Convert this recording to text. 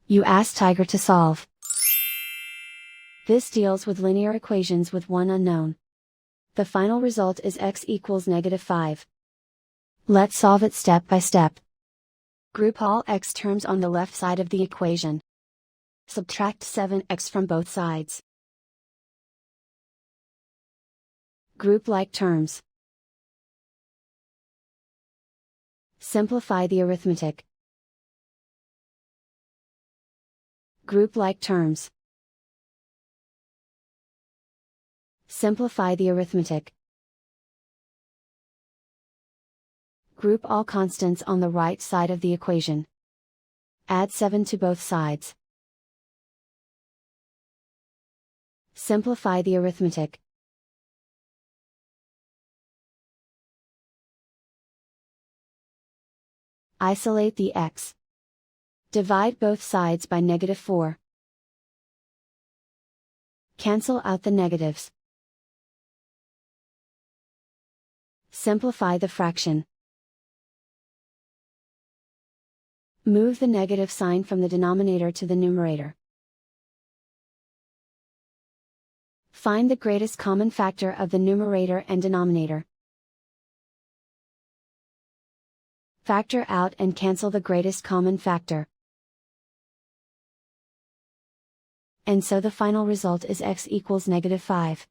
You ask Tiger to solve. This deals with linear equations with one unknown. The final result is x equals -5. Let's solve it step by step. Group all x terms on the left side of the equation. Subtract 7x from both sides. Group like terms. Simplify the arithmetic. Group like terms. Simplify the arithmetic. Group all constants on the right side of the equation. Add 7 to both sides. Simplify the arithmetic. Isolate the x. Divide both sides by -4. Cancel out the negatives. Simplify the fraction. Move the negative sign from the denominator to the numerator. Find the greatest common factor of the numerator and denominator. Factor out and cancel the greatest common factor. And so the final result is x equals -5.